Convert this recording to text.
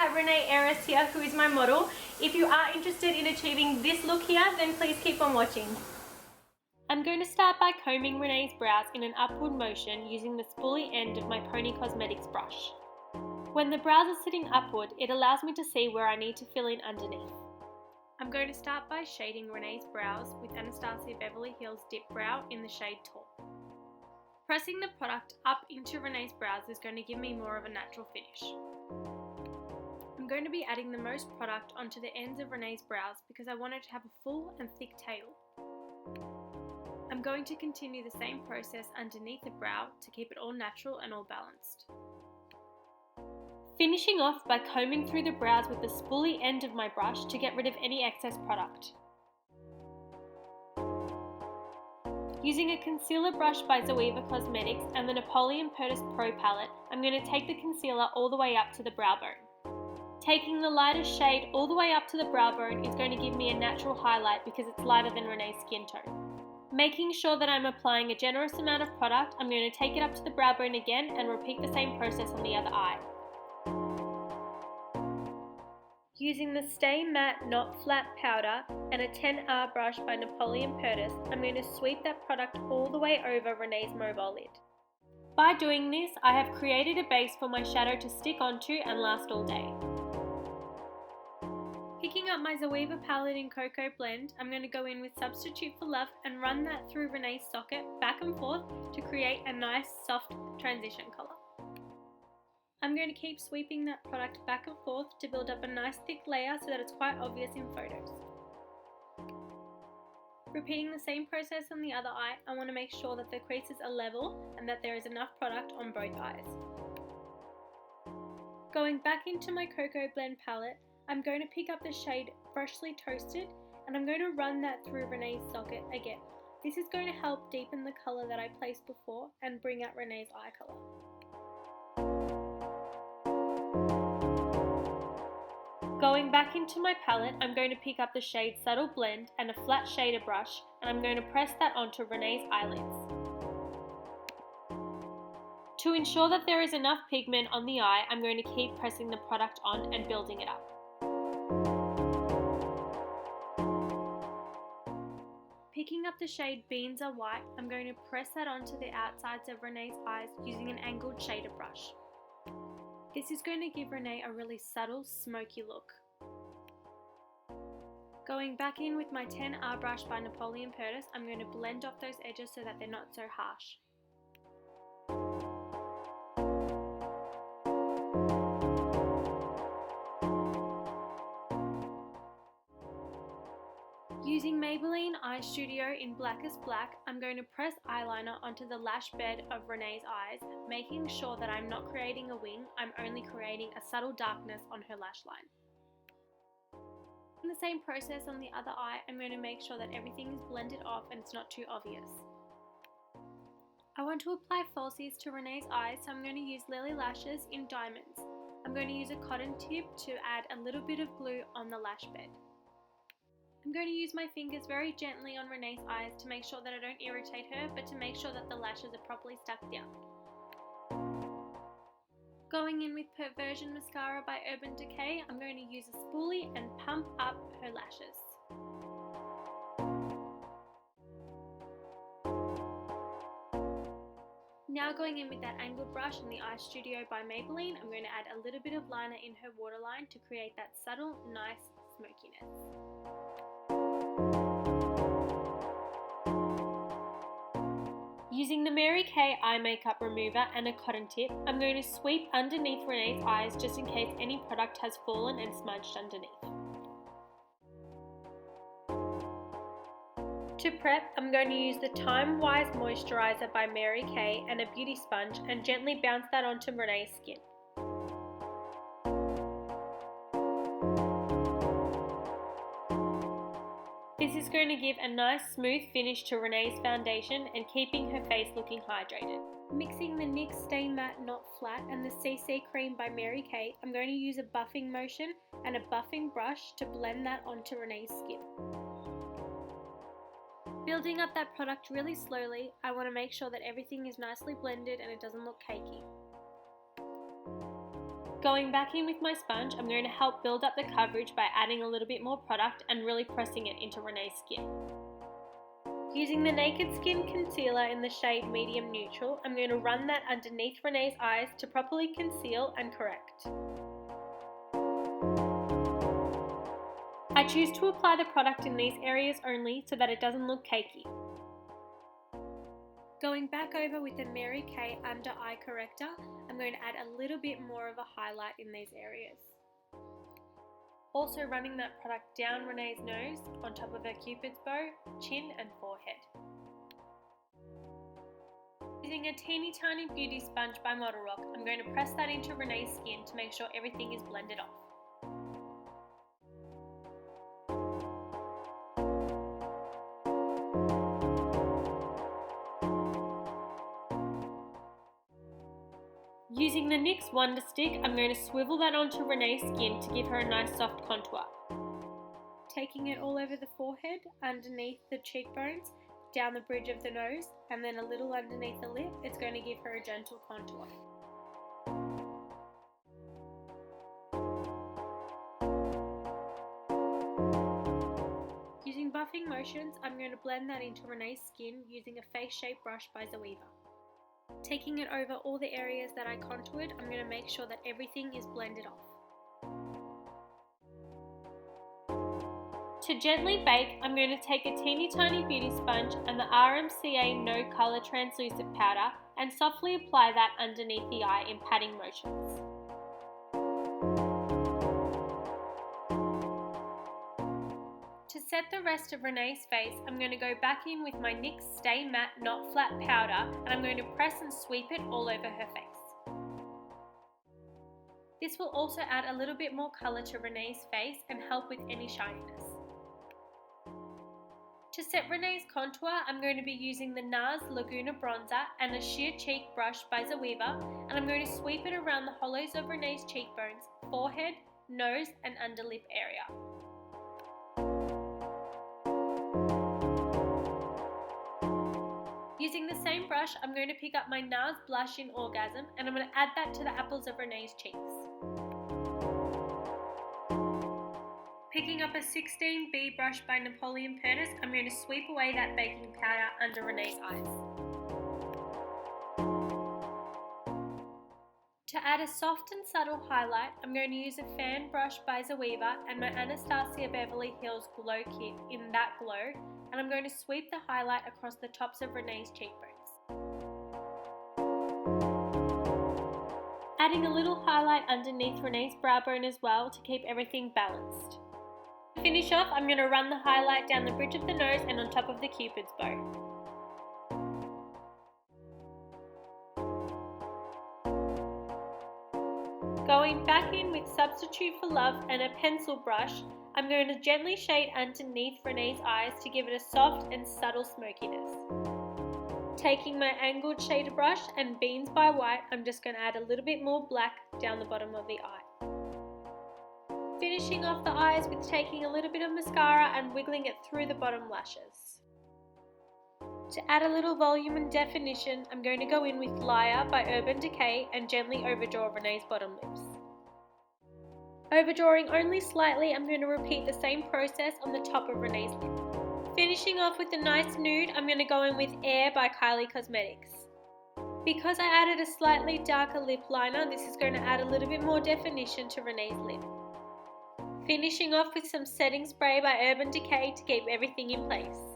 have RENAE AYRIS here, who is my model. If you are interested in achieving this look here, then please keep on watching. I'm going to start by combing RENAE's brows in an upward motion using the spoolie end of my Pony Cosmetics brush. When the brows are sitting upward, it allows me to see where I need to fill in underneath. I'm going to start by shading RENAE's brows with Anastasia Beverly Hills Dipbrow in the shade Taupe. Pressing the product up into RENAE's brows is going to give me more of a natural finish. I'm going to be adding the most product onto the ends of RENAE's brows because I want it to have a full and thick tail. I'm going to continue the same process underneath the brow to keep it all natural and all balanced. Finishing off by combing through the brows with the spoolie end of my brush to get rid of any excess product. Using a concealer brush by Zoeva Cosmetics and the Napoleon Perdis Pro palette, I'm going to take the concealer all the way up to the brow bone. Taking the lightest shade all the way up to the brow bone is going to give me a natural highlight because it's lighter than RENAE's skin tone. Making sure that I'm applying a generous amount of product, I'm going to take it up to the brow bone again and repeat the same process on the other eye. Using the Stay Matte Not Flat powder and a 10R brush by Napoleon Perdis, I'm going to sweep that product all the way over RENAE's mobile lid. By doing this, I have created a base for my shadow to stick onto and last all day. Picking up my Zoeva palette in Cocoa Blend, I'm going to go in with Substitute for Love and run that through RENAE's socket back and forth to create a nice soft transition colour. I'm going to keep sweeping that product back and forth to build up a nice thick layer so that it's quite obvious in photos. Repeating the same process on the other eye, I want to make sure that the creases are level and that there is enough product on both eyes. Going back into my Cocoa Blend palette, I'm going to pick up the shade Freshly Toasted and I'm going to run that through RENAE's socket again. This is going to help deepen the colour that I placed before and bring out RENAE's eye colour. Going back into my palette, I'm going to pick up the shade Subtle Blend and a flat shader brush and I'm going to press that onto RENAE's eyelids. To ensure that there is enough pigment on the eye, I'm going to keep pressing the product on and building it up. Picking up the shade Beans Are White, I'm going to press that onto the outsides of RENAE's eyes using an angled shader brush. This is going to give RENAE a really subtle, smoky look. Going back in with my 10R brush by Napoleon Perdis, I'm going to blend off those edges so that they're not so harsh. Using Maybelline Eyestudio in Blackest Black, I'm going to press eyeliner onto the lash bed of RENAE's eyes, making sure that I'm not creating a wing, I'm only creating a subtle darkness on her lash line. In the same process on the other eye, I'm going to make sure that everything is blended off and it's not too obvious. I want to apply falsies to RENAE's eyes, so I'm going to use Lilly lashes in diamonds. I'm going to use a cotton tip to add a little bit of glue on the lash bed. I'm going to use my fingers very gently on RENAE's eyes to make sure that I don't irritate her, but to make sure that the lashes are properly stuck down. Going in with Perversion mascara by Decay, I'm going to use a spoolie and pump up her lashes. Now going in with that angled brush in the Eyestudio by Maybelline, I'm going to add a little bit of liner in her waterline to create that subtle, nice smokiness. Using the Mary Kay eye makeup remover and a cotton tip, I'm going to sweep underneath RENAE's eyes just in case any product has fallen and smudged underneath. To prep, I'm going to use the Timewise Moisturizer by Mary Kay and a beauty sponge and gently bounce that onto RENAE's skin. This is going to give a nice smooth finish to RENAE's foundation and keeping her face looking hydrated. Mixing the NYX Stay Matte Not Flat and the CC Cream by Mary Kay, I'm going to use a buffing motion and a buffing brush to blend that onto RENAE's skin. Building up that product really slowly, I want to make sure that everything is nicely blended and it doesn't look cakey. Going back in with my sponge, I'm going to help build up the coverage by adding a little bit more product and really pressing it into Renee's skin. Using the Naked Skin Concealer in the shade Medium Neutral, I'm going to run that underneath Renee's eyes to properly conceal and correct. I choose to apply the product in these areas only so that it doesn't look cakey. Going back over with the Mary Kay Under Eye Corrector, I'm going to add a little bit more of a highlight in these areas. Also running that product down Renee's nose, on top of her cupid's bow, chin and forehead. Using a teeny tiny beauty sponge by Model Rock, I'm going to press that into Renee's skin to make sure everything is blended off. Using the NYX Wonder Stick, I'm going to swivel that onto Renee's skin to give her a nice soft contour. Taking it all over the forehead, underneath the cheekbones, down the bridge of the nose, and then a little underneath the lip, it's going to give her a gentle contour. Using buffing motions, I'm going to blend that into Renee's skin using a face shape brush by Zoeva. Taking it over all the areas that I contoured, I'm going to make sure that everything is blended off. To gently bake, I'm going to take a teeny tiny beauty sponge and the RMCA No Colour Translucent Powder and softly apply that underneath the eye in patting motions. To set the rest of Renee's face, I'm going to go back in with my NYX Stay Matte Not Flat Powder and I'm going to press and sweep it all over her face. This will also add a little bit more colour to Renee's face and help with any shininess. To set Renee's contour, I'm going to be using the Nars Laguna Bronzer and a sheer cheek brush by Zoeva, and I'm going to sweep it around the hollows of Renee's cheekbones, forehead, nose and underlip area. Using the same brush, I'm going to pick up my Nars blush in Orgasm and I'm going to add that to the apples of Renee's cheeks. Picking up a 16B brush by Napoleon Perdis, I'm going to sweep away that baking powder under Renee's eyes. To add a soft and subtle highlight, I'm going to use a fan brush by Zoeva and my Anastasia Beverly Hills Glow Kit in that glow, and I'm going to sweep the highlight across the tops of Renee's cheekbones. Adding a little highlight underneath Renee's brow bone as well to keep everything balanced. To finish off, I'm going to run the highlight down the bridge of the nose and on top of the cupid's bow. Going back in with Substitute for Love and a pencil brush, I'm going to gently shade underneath Renee's eyes to give it a soft and subtle smokiness. Taking my angled shader brush and Beans by White, I'm just going to add a little bit more black down the bottom of the eye. Finishing off the eyes with taking a little bit of mascara and wiggling it through the bottom lashes. To add a little volume and definition, I'm going to go in with Liar by Urban Decay and gently overdraw Renee's bottom lips. Overdrawing only slightly, I'm going to repeat the same process on the top of Renee's lip. Finishing off with a nice nude, I'm going to go in with Heir by Kylie Cosmetics. Because I added a slightly darker lip liner, this is going to add a little bit more definition to Renee's lip. Finishing off with some setting spray by Urban Decay to keep everything in place.